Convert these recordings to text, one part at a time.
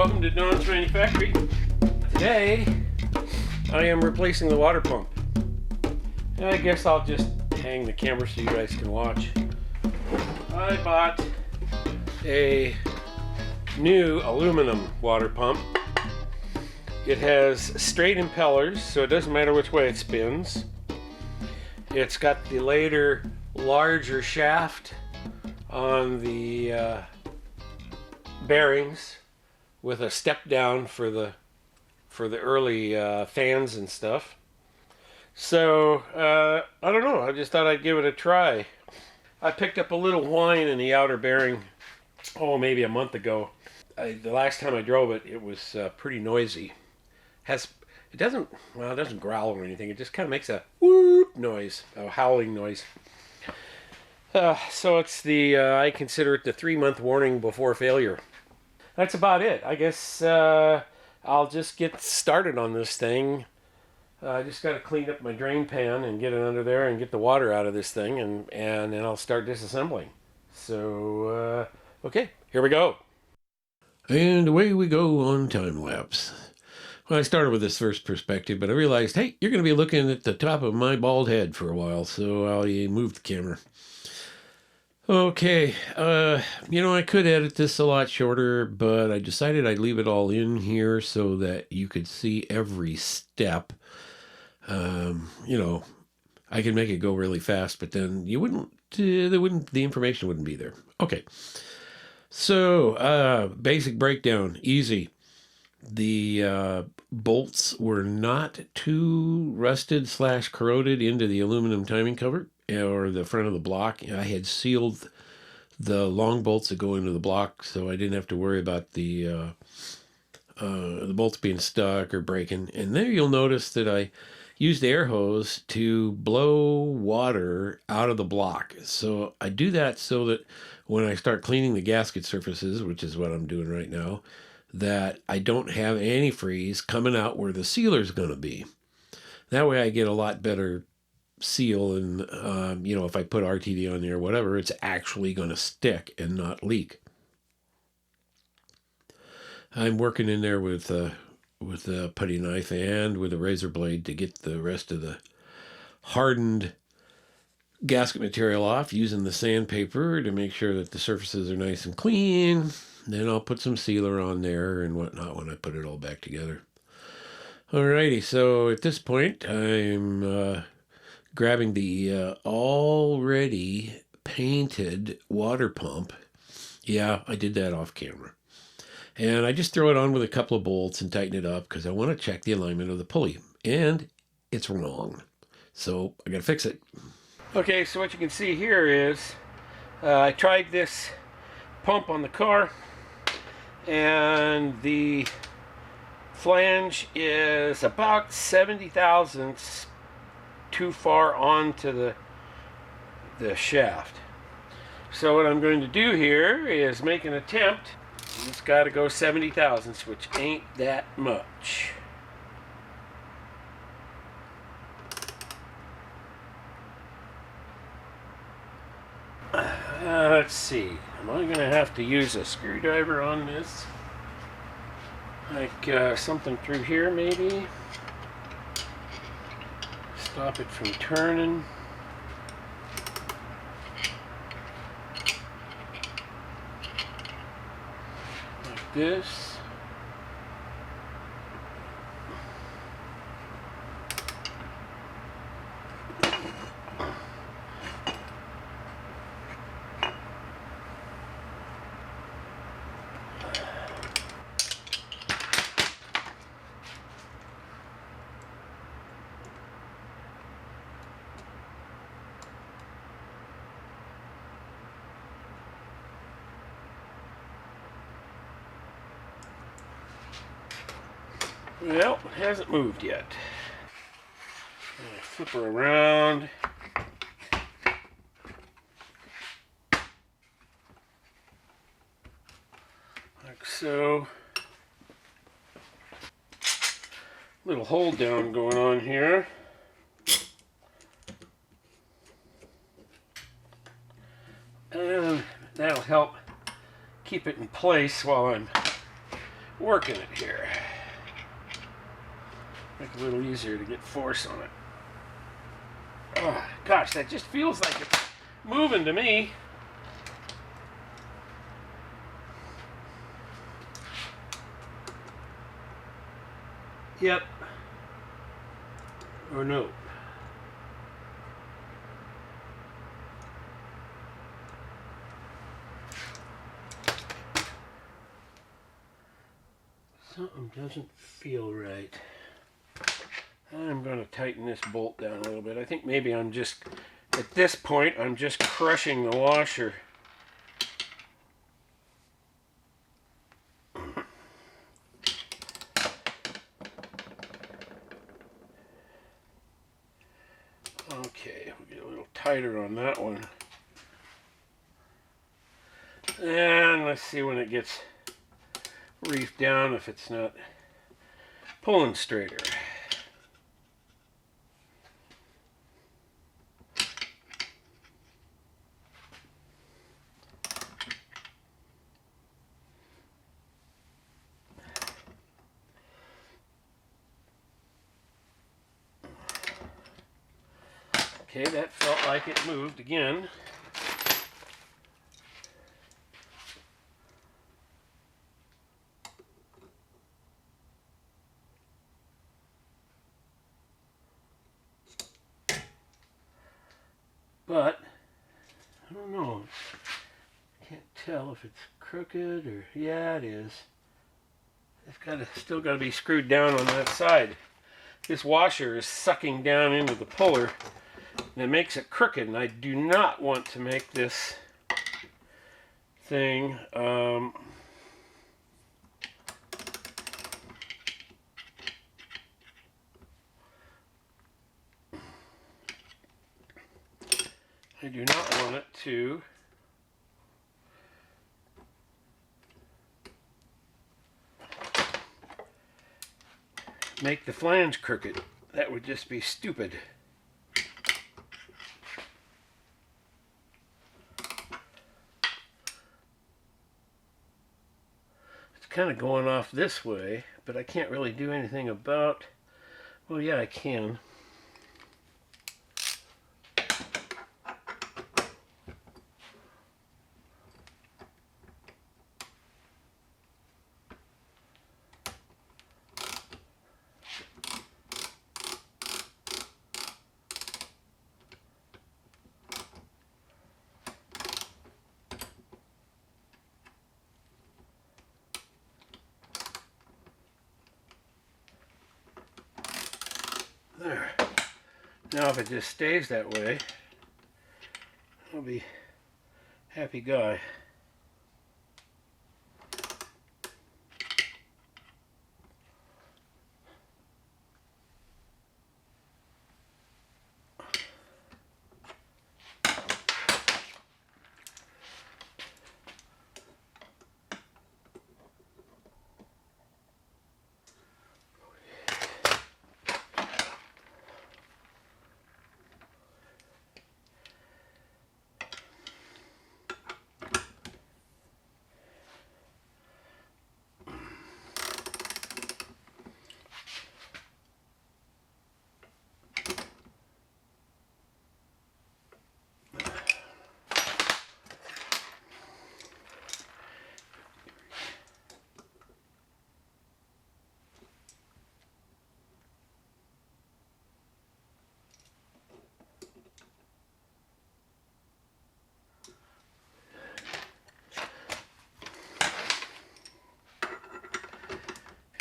Welcome to Don's Manufactory. Today, I am replacing the water pump. And I guess I'll just hang the camera so you guys can watch. I bought a new aluminum water pump. It has straight impellers, so it doesn't matter which way it spins. It's got the later, larger shaft on the bearings with a step down for the early fans and stuff. So I don't know, I just thought I'd give it a try. I picked up a little whine in the outer bearing maybe a month ago. The last time I drove it, it was pretty noisy. It doesn't growl or anything. It just kind of makes a whoop noise, a howling noise. So it's I consider it the 3-month warning before failure. That's about it. I guess I'll just get started on this thing. I just got to clean up my drain pan and get it under there and get the water out of this thing, and then I'll start disassembling. So, okay, here we go. And away we go on time lapse. Well, I started with this first perspective, but I realized, hey, you're going to be looking at the top of my bald head for a while, so I'll move the camera. Okay, I could edit this a lot shorter, but I decided I'd leave it all in here so that you could see every step. I could make it go really fast, but then the information wouldn't be there. Okay, so basic breakdown, easy. The bolts were not too rusted / corroded into the aluminum timing cover or the front of the block. I had sealed the long bolts that go into the block, so I didn't have to worry about the bolts being stuck or breaking. And there you'll notice that I used the air hose to blow water out of the block. So I do that so that when I start cleaning the gasket surfaces, which is what I'm doing right now, that I don't have antifreeze coming out where the sealer's going to be. That way I get a lot better seal, and if I put RTD on there or whatever, it's actually going to stick and not leak. I'm working in there with a putty knife and with a razor blade to get the rest of the hardened gasket material off, using the sandpaper to make sure that the surfaces are nice and clean. Then I'll put some sealer on there and whatnot when I put it all back together. Alrighty, so at this point I'm grabbing the already painted water pump. Yeah, I did that off camera. And I just throw it on with a couple of bolts and tighten it up because I want to check the alignment of the pulley. And it's wrong. So I got to fix it. Okay, so what you can see here is I tried this pump on the car, and the flange is about 70 thousandths too far onto the shaft. So what I'm going to do here is make an attempt. It's got to go 70 thousandths, which ain't that much. Let's see. Am I going to have to use a screwdriver on this? Like something through here maybe? Stop it from turning. Like this. Well, it hasn't moved yet. Flip her around. Like so. Little hold down going on here. And that'll help keep it in place while I'm working it here. Make it a little easier to get force on it. Oh, gosh, that just feels like it's moving to me. Yep. Or no. Something doesn't feel right. I'm going to tighten this bolt down a little bit. I think maybe I'm just, at this point, I'm just crushing the washer. Okay, we'll get a little tighter on that one. And let's see when it gets reefed down if it's not pulling straighter. Okay, that felt like it moved again. But, I don't know, can't tell if it's crooked or, yeah, it is. It's still got to be screwed down on that side. This washer is sucking down into the puller, and it makes it crooked, and I do not want to make this thing I do not want it to make the flange crooked. That would just be stupid. It's kind of going off this way, but I can't really do anything about, well, yeah, I can. There. Now if it just stays that way, I'll be happy guy.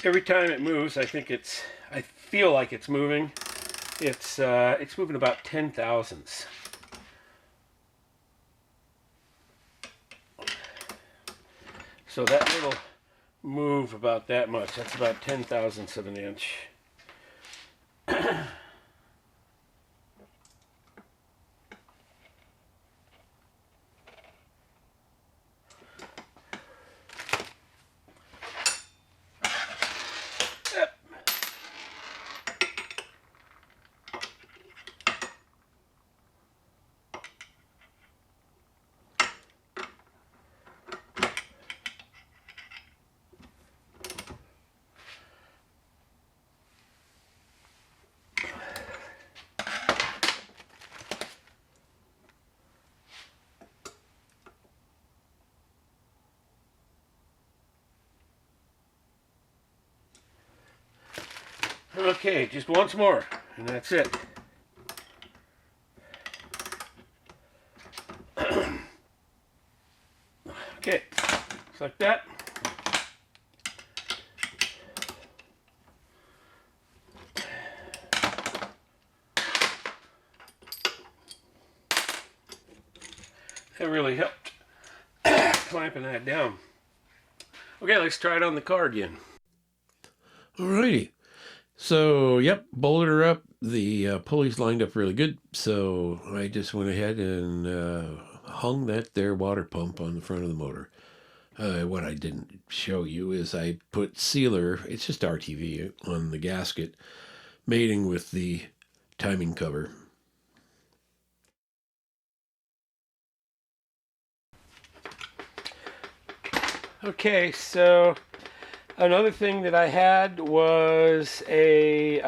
Every time it moves, I feel like it's moving. It's moving about 10 thousandths. So that little move about that much, that's about 10 thousandths of an inch. Okay, just once more, and that's it. Okay, just like that. That really helped clamping that down. Okay, let's try it on the car again. Alrighty. So, yep, bolted her up. The pulleys lined up really good. So I just went ahead and hung that there water pump on the front of the motor. What I didn't show you is I put sealer, it's just RTV, on the gasket, mating with the timing cover. Okay, so another thing that I had was a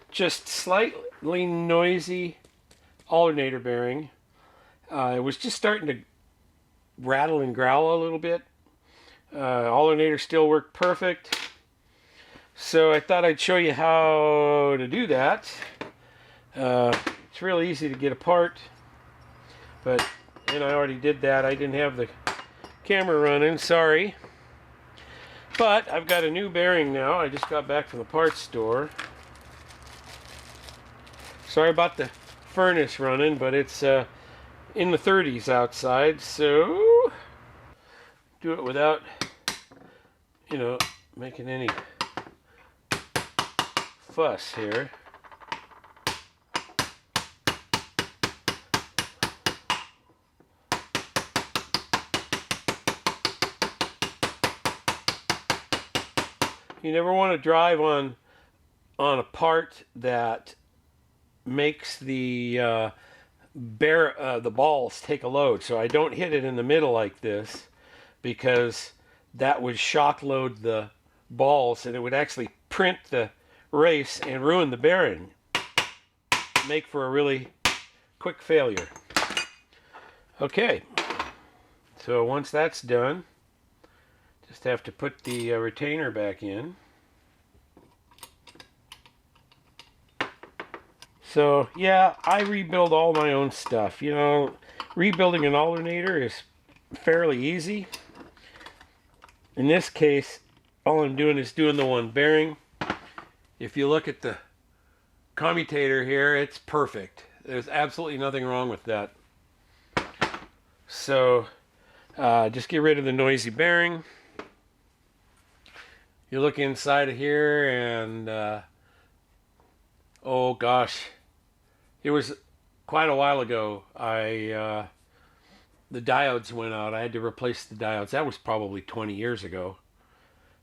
just slightly noisy alternator bearing. It was just starting to rattle and growl a little bit. Alternator still worked perfect. So I thought I'd show you how to do that. It's really easy to get apart, and I already did that. I didn't have the camera running, sorry. But I've got a new bearing now. I just got back from the parts store. Sorry about the furnace running, but it's in the 30s outside, so do it without, making any fuss here. You never want to drive on a part that makes the balls take a load. So I don't hit it in the middle like this, because that would shock load the balls and it would actually print the race and ruin the bearing. Make for a really quick failure. Okay, so once that's done, just have to put the retainer back in. So yeah, I rebuild all my own stuff. Rebuilding an alternator is fairly easy. In this case, all I'm doing is doing the one bearing. If you look at the commutator here, it's perfect. There's absolutely nothing wrong with that. So just get rid of the noisy bearing. You look inside of here and oh gosh, it was quite a while ago. The diodes went out. I had to replace the diodes. That was probably 20 years ago.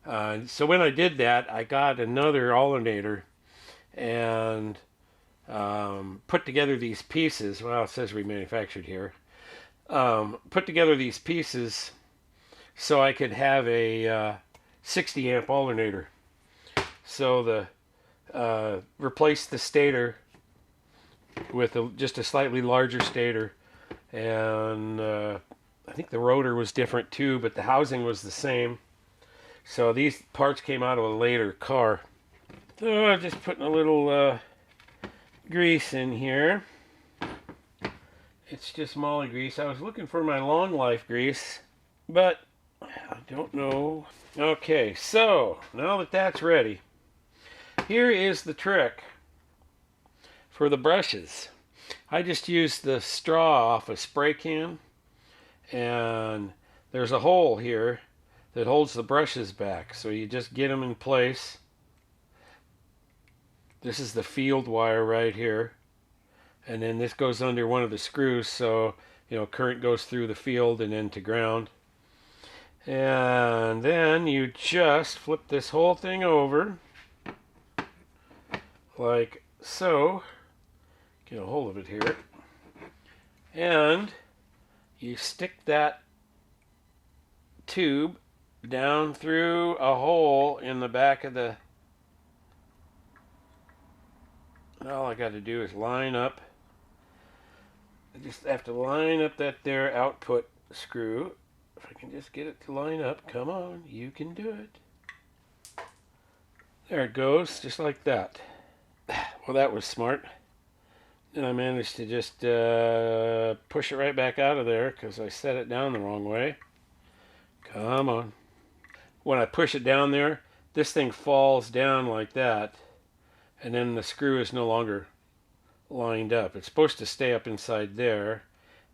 So when I did that, I got another alternator and put together these pieces. Well, it says remanufactured here. Put together these pieces so I could have a 60 amp alternator. So replaced the stator with just a slightly larger stator, and I think the rotor was different too, but the housing was the same. So these parts came out of a later car. So I'm just putting a little grease in here. It's just moly grease. I was looking for my long life grease, but I don't know. Okay, so now that that's ready, here is the trick for the brushes. I just used the straw off a spray can, and there's a hole here that holds the brushes back. So you just get them in place. This is the field wire right here. And then this goes under one of the screws, so current goes through the field and then to ground. And then you just flip this whole thing over like so. Get a hold of it here. And you stick that tube down through a hole in the back of the... All I got to do is line up. I just have to line up that there output screw. If I can just get it to line up. Come on, you can do it. There it goes, just like that. Well, that was smart. And I managed to just push it right back out of there because I set it down the wrong way. Come on. When I push it down there, this thing falls down like that, and then the screw is no longer lined up. It's supposed to stay up inside there,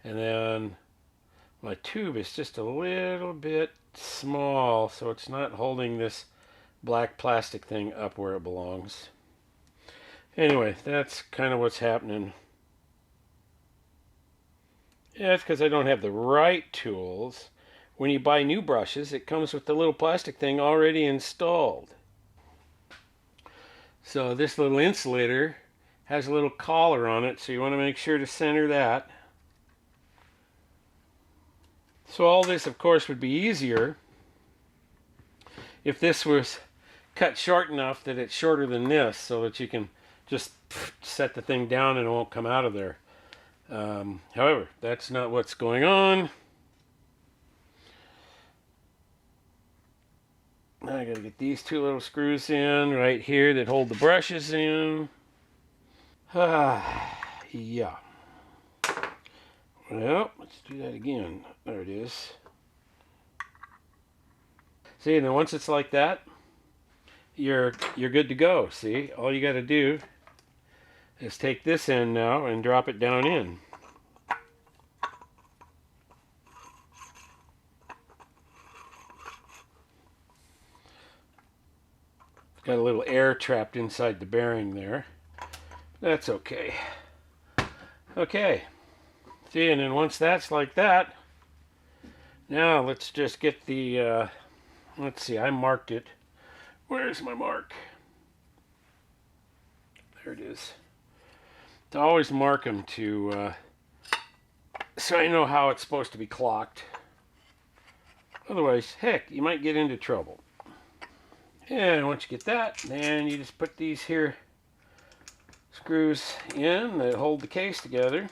and then my tube is just a little bit small, so it's not holding this black plastic thing up where it belongs. Anyway, that's kind of what's happening. Yeah, it's because I don't have the right tools. When you buy new brushes, it comes with the little plastic thing already installed. So this little insulator has a little collar on it, so you want to make sure to center that. So all this, of course, would be easier if this was cut short enough that it's shorter than this, so that you can just set the thing down and it won't come out of there. However, that's not what's going on. Now I gotta get these two little screws in right here that hold the brushes in. Yeah. Well, let's do that again. There it is. See, and then once it's like that, you're good to go. See, all you got to do is take this end now and drop it down in. Got a little air trapped inside the bearing there. That's okay. Okay. See, and then once that's like that, now let's just get the, let's see, I marked it. Where's my mark? There it is. To always mark them so I know how it's supposed to be clocked. Otherwise, heck, you might get into trouble. And once you get that, then you just put these here screws in that hold the case together.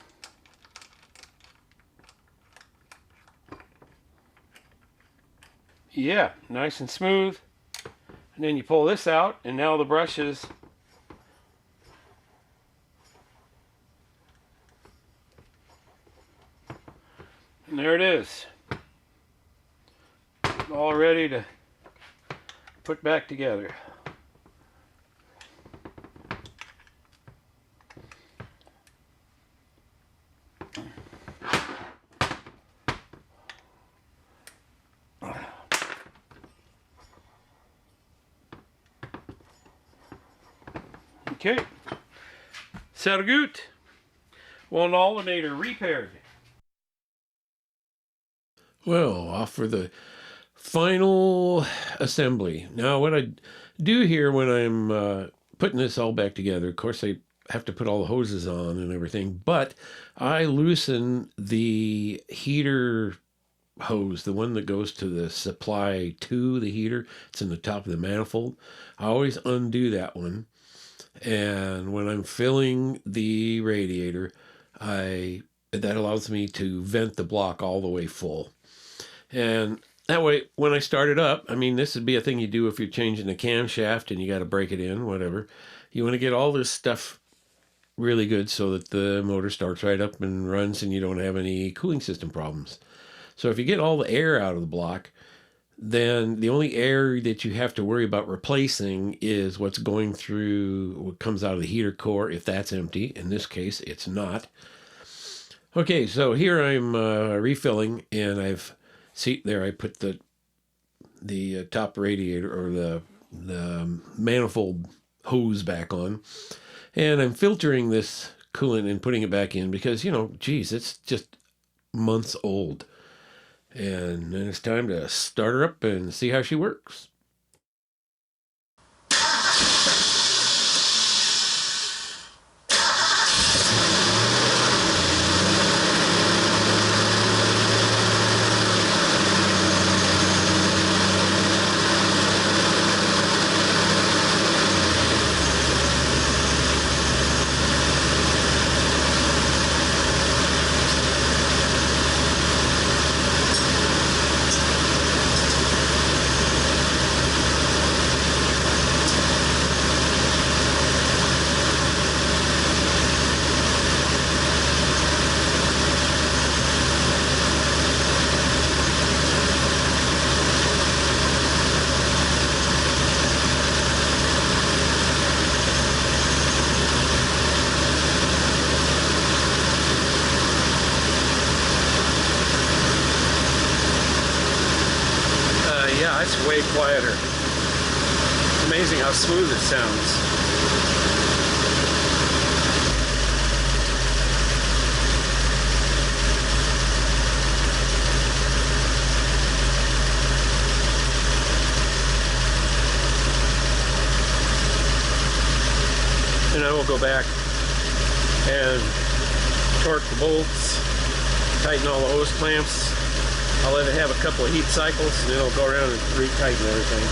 Yeah, nice and smooth. And then you pull this out, and now the brushes and there it is. All ready to put back together. Okay, sehr gut. Well, an alternator repaired. Well, off for the final assembly. Now, what I do here when I'm putting this all back together, of course, I have to put all the hoses on and everything, but I loosen the heater hose, the one that goes to the supply to the heater. It's in the top of the manifold. I always undo that one. And when I'm filling the radiator, that allows me to vent the block all the way full. And that way, when I start it up, I mean, this would be a thing you do if you're changing a camshaft and you got to break it in, whatever. You want to get all this stuff really good so that the motor starts right up and runs and you don't have any cooling system problems. So if you get all the air out of the block, then the only air that you have to worry about replacing is what's going through, what comes out of the heater core, if that's empty. In this case, it's not. Okay, so here I'm refilling, and see there, I put the top radiator or the manifold hose back on, and I'm filtering this coolant and putting it back in because, geez, it's just months old. And then it's time to start her up and see how she works. That's way quieter. It's amazing how smooth it sounds. And I will go back and torque the bolts, tighten all the hose clamps. I'll let it have a couple of heat cycles, and then I'll go around and retighten everything.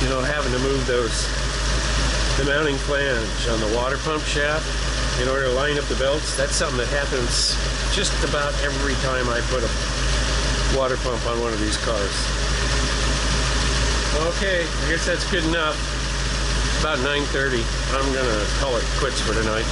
You know, having to move the mounting flange on the water pump shaft in order to line up the belts, that's something that happens just about every time I put a water pump on one of these cars. Okay, I guess that's good enough. About 9:30. I'm gonna call it quits for tonight.